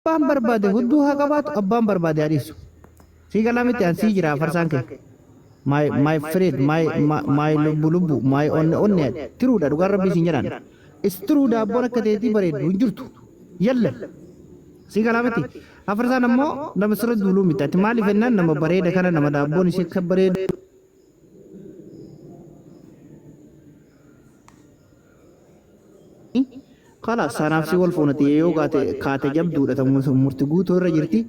abbaan barbaade hudduu haa qabaatu abbaan barbaade adiisu si galamiti an si jira farsaan kee my friend my lubbu my onne tiruudha dhugaan rabbii siin jedhan istiruudha abboon akka ta'eetii bareedu hin jirtu yalla si galamiti afarsaan ammoo nama sirra duuluu miti ati maaliif ennaan nama bareeda kana nama daabboon ishee akka bareedu خلاص أنا نفسي والفونتي يوغا كاتجب دولة مرتقوت ورجرتي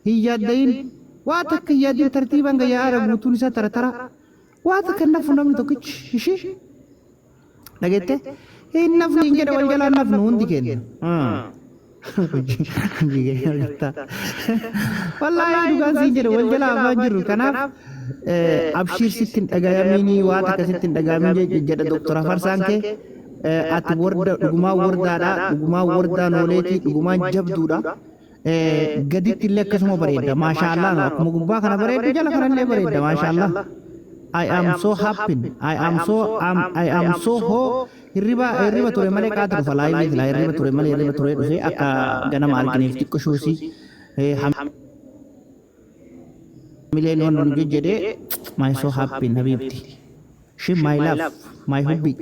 هي الدين واتك يا دين ترتيبا يا عرب وتونسا ترى واتك النفن من توكيش شيش لقيت النفن ينجر والجلا النفن وندي كين والله يدوغان سينجر والجلا أبانجر كناف أبشير ستين أغاميني واتك ستين أغاميني جدا دكتورة فرسانكي ati warda dhugumaa wardaa nooleeti dhugumaan jabduudha gaditti illee akkasuma bareedda maashaallah akkuma gubbaa kana bareeddu jala kanallee bareedda maashaallah I am so happy I am so ho hirriba ture malee qaata dhufa laayivii laa hirriba ture dhufe akka ganama argineef xiqqo shoosii mileen waan jedhee my so happy habibti she my love my hubby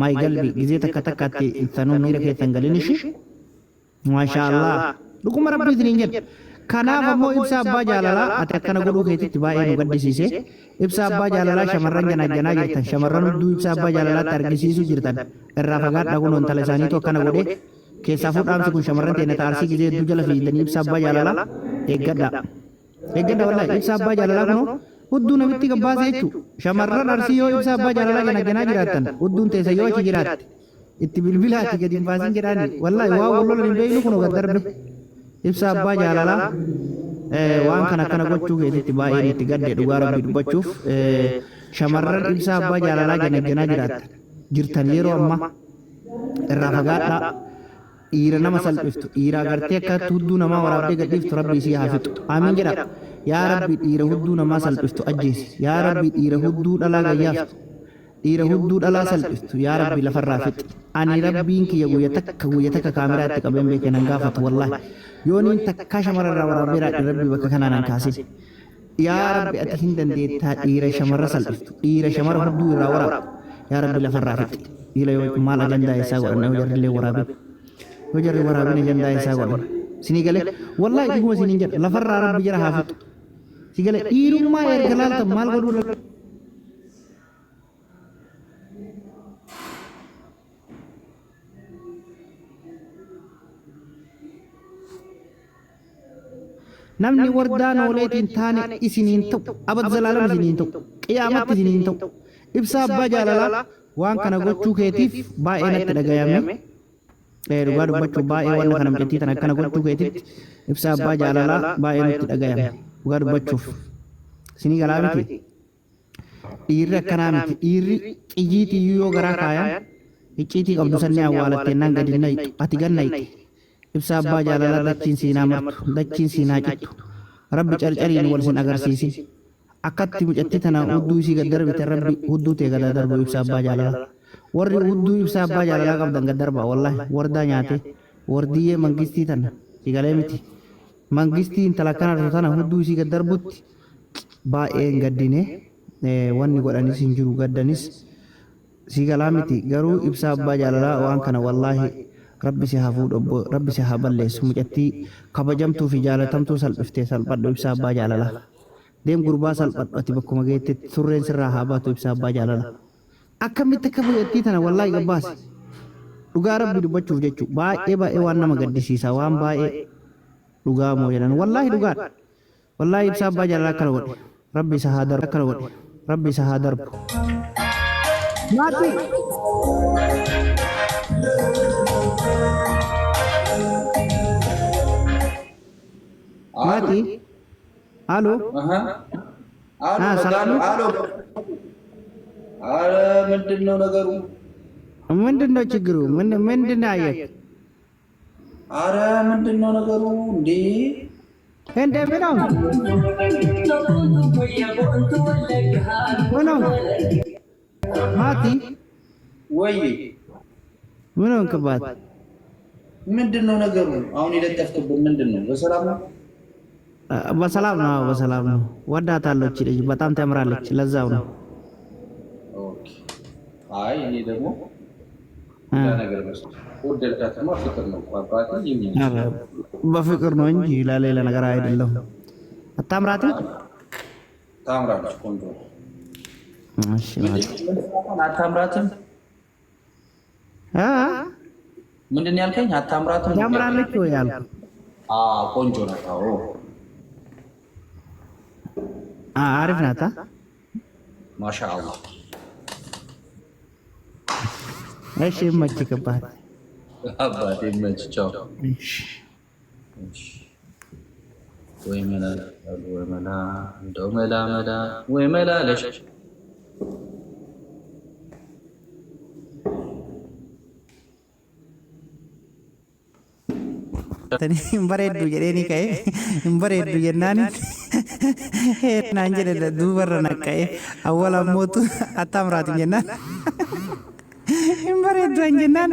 my galbi gizee takka takkaatti tanuu miira keessan galinishi maashaallah dhuguma rabbii isiniin jedha kanaaf ammoo ibsa abbaa jaalalaa ati akkana godhuu keetitti baay'ee nu gaddisiise ibsa abbaa jaalalaa shamarran janaa jirtan shamarran hudduu ibsa abbaa jaalalaatti argisiisu jirtan irraa fagaadhaa kun ontala isaaniitu akkana godhe keessaa fuudhaamsi kun shamarran teenya taarsii gizee hedduu jala fiidanii ibsa abbaa jaalalaa eeggadha wallahi ibsa abbaa jaalalaa kunoo hudduu namitti gabbaasa jechuudha shamarran arsii yoo ibsa abbaa jaalalaa ganaa jiraattan hudduun teessa yoo achi jiraatte itti bilbilaatti gadi hin baasin jedhaani wallahi waa wallola hin beeynu kun oga darbe ibsa abbaa jaalalaa waan kana akkana gochuu keetitti baay'een itti gadde dhugaa rabbii dubbachuuf shamarran ibsa abbaa jaalalaa ganaa jiraattan jirtan yeroo amma irraa fagaadhaa dhiira nama salphiftu dhiira agartee akka hudduu namaa waraabdee gadhiiftu rabbii isii haa fixu amiin jedha yaa rabbi dhiira hudduu namaa salphiftu ajjeesi yaa rabbi dhiira hudduu dhalaa gayyaaftu dhiira hudduu dhalaa salphiftu yaa rabbi lafarraa fixi ani rabbiin kiyya guyya takka kaameraatti qabeen beekee nan gaafatu wallahi yooniin takka shamararraa waraabdeedhaa rabbi bakka kanaan an kaasin yaa rabbi ati hin dandeettaa dhiira shamarra salphiftu dhiira shamara hudduu irraa waraabtu yaa rabbi lafarraa fixi dhiira yoo maal ajandaa isaa godhanna yoo jarrillee waraabin yoo jarri waraabin ajandaa isaa godhan sinii galee wallahi dhuguma siniin jedha lafarraa rabbi jara haa fixu si galee dhiirummaa erga laaltan maal godhuu namni wardaa nooleetiin taane isiniin ta'u abad zalaalam isiniin ta'u qiyaamatti isiniin ta'u ibsa abbaa jaalalaa waan kana gochuu keetiif baay'ee natti dhagayame dhugaa dubbachuu baay'ee waan kana mijattii tan akkana gochuu keetitti ibsa abbaa jaalalaa baay'ee natti dhagayame dhugaa dubbachuuf sinii galaa miti dhiirri akkanaa miti dhiirri xiyyiitii yoo garaa kaayaan icciitii qabdu sannii awwaalattennaan gadi nayitu ati gannayti ibsa abbaa jaalalaa dachiin siinaa martu dachiin siinaa cittu rabbi carcariin wal sin agarsiisi akkatti mucatti tana hudduu isii gad darbite rabbi hudduu tee gad darbu ibsa abbaa jaalalaa warri hudduu ibsa abbaa jaalalaa qabdan gad darba wallahi wardaa nyaate wardiyyee mangistii tana sigalee miti mangistii intala kana tana hudduu isii gad darbutti baay'een gaddine wanni godhanis hin jiru gaddanis sigalaa miti garuu ibsa abbaa jaalalaa waan kana wallahi rabbi si haa fuudhu rabbi si haa balleessu mucattii kabajamtuu fi jaalatamtuu salphiftee salphadhu ibsa abbaa jaalalaa deem gurbaa salphadhu ati bakkuma geettetti surreen sirraa haa baatu ibsa abbaa jaalalaa akkamitti akka mucattii tana wallahi gabbaase dhugaa rabbi dubbachuuf jechuu baay'ee waan nama gaddisiisa waan baay'ee dhugaa moo jedhan wallahi dhugaadha wallahi ibsa abbaa jaalalaa akkana godhe rabbi isa haa darbu akkana godhe rabbi isa haa darbu maatii Mati, halo. Salam. Halo. ምንድነው ነገሩ? ምንድነው ችግሩ? ምንድነው አየህ? አረ ምንድነው ነገሩ? እንዴ እንደምነው ምነው ማቲ ወይ ምነው እንክባት ምንድን ነው ነገሩ? አሁን የለጠፍክብን ምንድን ነው? በሰላም ነው? በሰላም ነው፣ በሰላም ነው። ወዳታለሁ እቺ ልጅ በጣም ታምራለች። ለዛው ነው። ኦኬ። አይ እኔ ደግሞ ነገር ወደድካትማ ፍቅር ነው አባቴ። በፍቅር ነው እንጂ ለሌላ ነገር አይደለም። አታምራትም? ታምራለች። ቆንጆ። እሺ አታምራትም? ምንድን ነው ያልከኝ? አታምራትም? ታምራለች ወይ ያልኩ? ቆንጆ ናት። አዎ አሪፍ ናታ። ማሻአላህ። እሺ ይመችህ አባቴ። አባቴ ይመችህ። ቻው። ወይ መላ ወይ መላ እንደው መላ መላ ወይ መላ ለሽ bareeddu jedheeni ka'e hin bareeddu jennaan naan jedhe duubarra naqqa'e awwala ammootu attaamraatu jennaan hin bareeddu an jennaan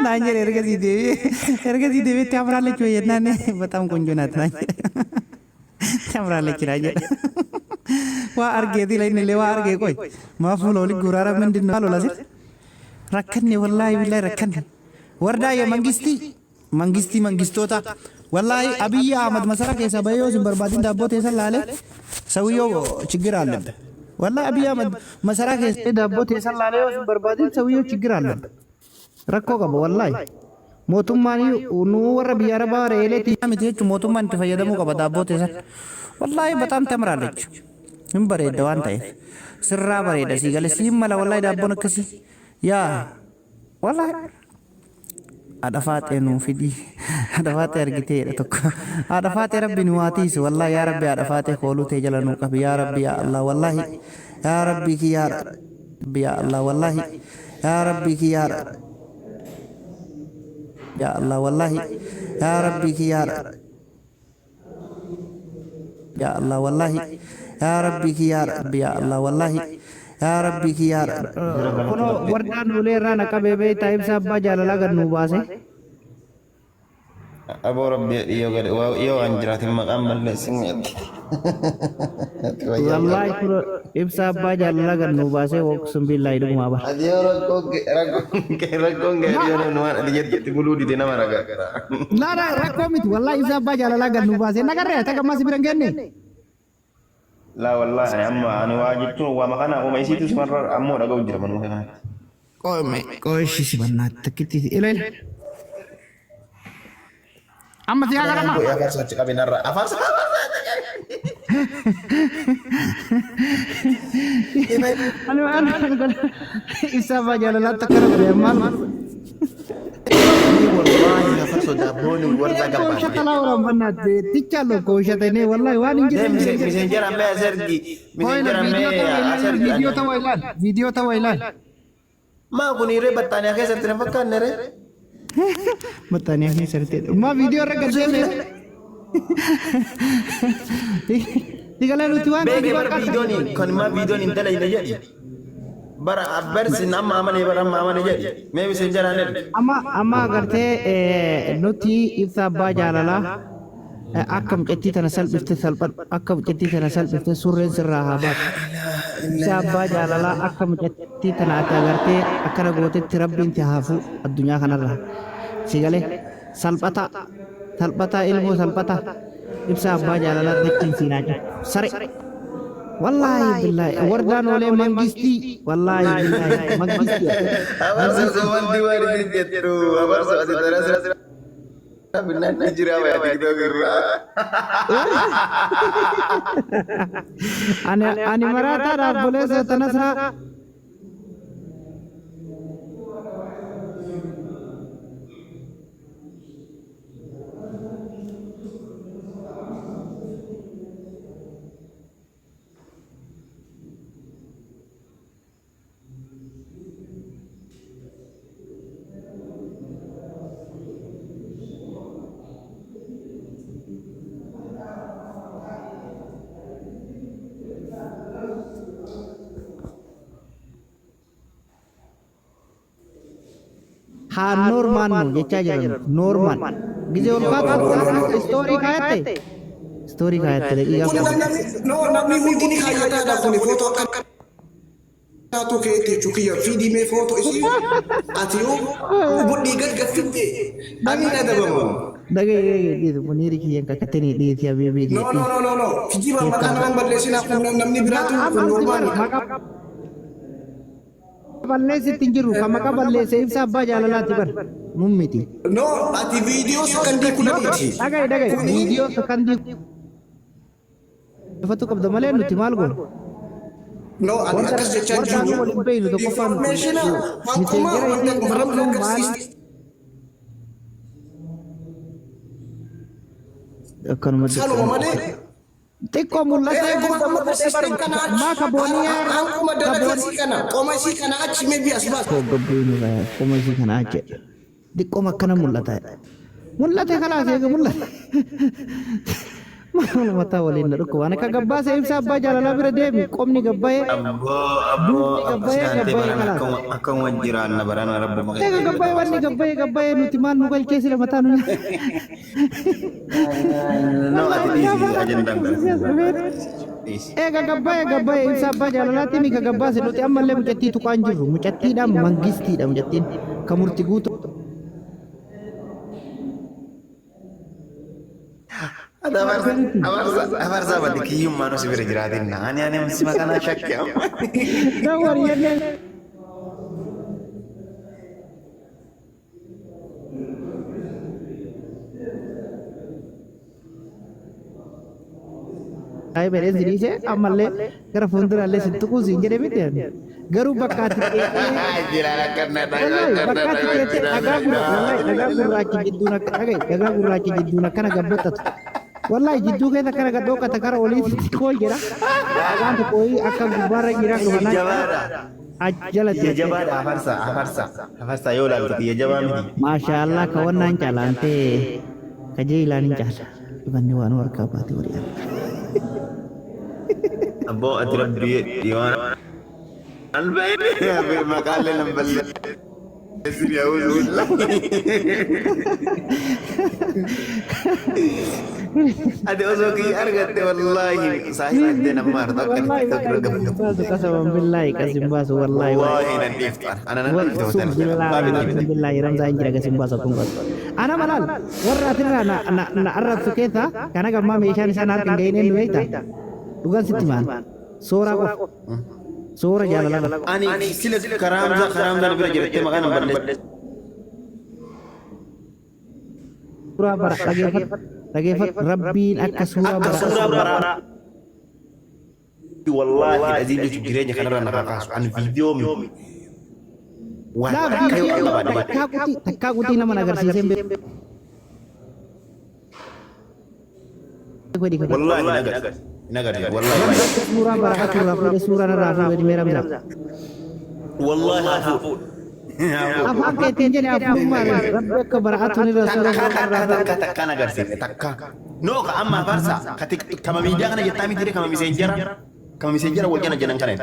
naan jedhe ergasii deebi'etti amraallechi way jennaan በጣም ቆንጆ ናት naan jedhe ታምራለች naan jedhe waa argeeti lainillee waa argee qoy maafuula oli guraara ምንድን ነው አሎላ ሲል rakkanne wallaahi billahi rakkanne wardaa yoo መንግስቶታ ወላሂ አብይ አህመድ መሰራ ከሳ በዮ ዝምበርባዲን ዳቦ ተሰን ላለ ሰውየው ችግር አለበት። ወላሂ አብይ አህመድ መሰራ ከሳ ዳቦ ተሰን ላለ ዝምበርባዲን ሰውየው ችግር አለበት። ረኮ ቀበ ወላሂ ሞቱማኒ ኑ ወረ ቢያረባ ረኤሌት ያምቴች ሞቱማን ተፈየደሙ ቀበ ዳቦ ተሰን ወላሂ በጣም ተምራለች። እንበረደ ዋንታይ ስራ በረደ ሲገለ ሲመላ ወላሂ ዳቦ ነከሲ ያ ወላሂ አደፋጤ ነው ፊዲ አደፋጤ አርግቴ ተኮ አደፋጤ ረቢ ንዋቲስ ወላሂ ያ ረቢ አደፋጤ ኮሉ ተጀለኑ ቀብ ያ ረቢ ያ አላህ ወላሂ ያ ረቢ ኪ ያ ረቢ ያ አላህ ወላሂ ያ ረቢ ኪ ያ ያ አላህ ወላሂ ያ ረቢ ኪ ያ ያ አላህ ወላሂ ያ ረቢ ኪ ያ ረቢ ያ አላህ ወላሂ ያ ረቢ ኪ ያ ኩኖ ወርዳን ኡሌራ ነቀበቤ ታይብ ሳባ ጃላላ ገኑ ባሴ አቦ ረቢ ዮ አንጅራት መቃም መለስኝ ወላሂ ኩኖ ኢብሳ አባ ጃላላ ገኑ ባሴ ወቅስም ቢላይ ደግሞ አባ አዲዮ ረኮን ገሪዮን ነው አዲየት ሙሉ ዲና ማራጋ ላላ ረኮሚት ወላሂ ኢብሳ አባ ጃላላ ገኑ ባሴ ነገር ተቀማስ ቢረንገኔ لا والله أما أنا واجدت وما كان وما يصير مرة أمو أنا قوي جرمن مهنا قوي شيء بنات تكتي إلى أما تيا كلام يا فرس كابين الرا أفرس أنا إسافة جاللا تكرر بريمان والله يا فرس دابوني وردا قبل كوشة كلا ورم بنات تيجالو كوشة تاني والله وانين جدا messenger أمي أسرقي messenger أمي أسرقي فيديو تويلان ما كوني ربط تاني أخي سرتنا فكان نرى متاني أخي سرتنا ما فيديو ركض جميل تيجالو لوتوان فيديو ني كون ما فيديو ني تلا ينجي bara abarsi nama amane bara amane jadi me messenger ane amma agarte nuti ibsa abba jalala akkam qetti tana salbifte salban akkam qetti tana salbifte surren sirra habat ibsa abba jalala akkam qetti tana agarte akkana gootetti rabbiin hafu addunya kanarra sigale salbata ilmu salbata ibsa abba jalala dekkin sinaja sare والله بالله وردان ولا منجستي والله بالله منجستي أبار سوسوان ديوار ديجترو أبار سوسي ترى بنا نجرا ويا تكتو كرا أنا مرات أنا بولي ستنسرا haa noormaan nu jechaa jiran noormaan gizee ol kaatu istoorii kaayatte istoorii kaayatte daqiiqaa namni hundi ni kaayataadha kun footoo akka taatu keetti chukiya fiidimee footoo isii ati yoo budhii gaggaffitte ani adabamu. Dhagee Muniiri kiyyan kakkattanii dhiyeessi habiibii no kijiba maqaa nama balleessinaa kun namni biraatu kun normaali. Balleessitti hin jiru kan maqaa balleesse ibsa abbaa jaalalaatti bar nun miti. No ati viidiyoo sekondii kudhaniiti. Dhagee viidiyoo sekondii fatu qabda malee nuti maal goona. No ani akkas jechaa jiru. Waliin beeynu tokkoffaan akkanuma saluma malee xiqqoo mul'ata maaka booniyaa akkuma dalagaa kana qoma isii kana achi meebii as baas qoma isii kana achi xiqqoo akkana mul'ata kalaas eega mul'ata maal mataa waliin na dhukku waan akka gabbaasa ibsa abbaa jaalalaa bira deemi qomni gabbaa'ee akkuma jiraanna barana rabbu maqaa eega gabbaa'ee wanni gabbaa'ee nuti maal nu galchee sila mataa nu eega gabbaa'ee ibsa abbaa jaalalaatti mika gabbaase nuti ammallee mucattii tuqaan jirru mucattiidhaan mangistiidha mucattiin ka murti guutu abarsa badi kiyyummaa nu sibira jiraatinna ani msima kana shakkiya ay beres dirise amalle gara fundurallee sittuquu siin jedhe miti garuu bakkaatti dhagaa gurraachi jidduun akkana gabbattatu wallahi jidduu keessa kana gadhookata kara olii koo jira dhagaan tokkoyi akka gubbaarra jira jalatti jabaadha afarsa yoo laaltu kiyya jabaa miti maashaallah ka wannaan caalaantee ka jeelaan hin caala ibanni waan warqaa baate wariyaan abbo ati rabbi diiwaan albayni maqaalee lamballe اسمي أعوذ بالله هذا أزوجي أرجعت والله صحيح عندنا مرة قسما بالله قسم باس والله ننفط أنا ننفط بالله رمضان جرا قسم باس أكون باس أنا ملال وراتنا أنا أرد سكيتا كأنا كم ميشان سنة كنجينين نويتا دوغان ستمان سورة سورة جالala ani sila karamza bira jirte magana balle surah bara dhaggeeffat rabbiin akka surah bara wallahi azim jireenya kanarra nafa kaasu an video mi takkaa gutii nama agarsiiseen wallahi nagar wallahi surah bara surah narafu di meram wallahi afu apa ketin jadi afu mar rabbi kebaratun rasulullah takka nagar sih takka no ka amma farsa kama media kana jetami dire kama messenger wal kana janan kana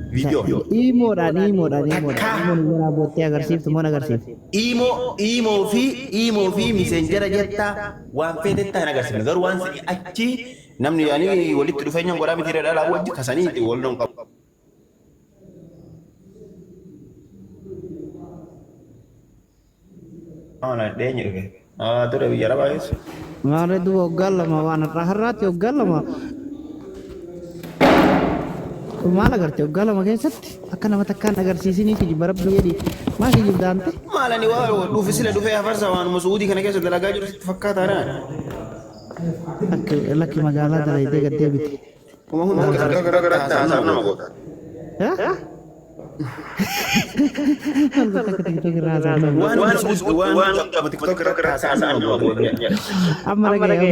video imo dan mana botte agresif semua agresif imo fi messenger jetta wan fete ta nagar sih gar wan achi namni yani walitti dhufeenya godhaa miti dhala wajji kasanii wal non qabu ana deenye dhufe dure biyya rabaa yesu ngare du ogallama wana raharrat ogallama maal agarte ogallama keessatti akka nama takkaan agarsiisanii fi barabbii jedhi maal jibdaante maalani waa dhufe sila dhufe afarsa waan masuudi kana keessa dalagaa jiru fakkaataadha laki magaalaa dalaydee gaddee biti kuma hunda gara nama goota amma lagi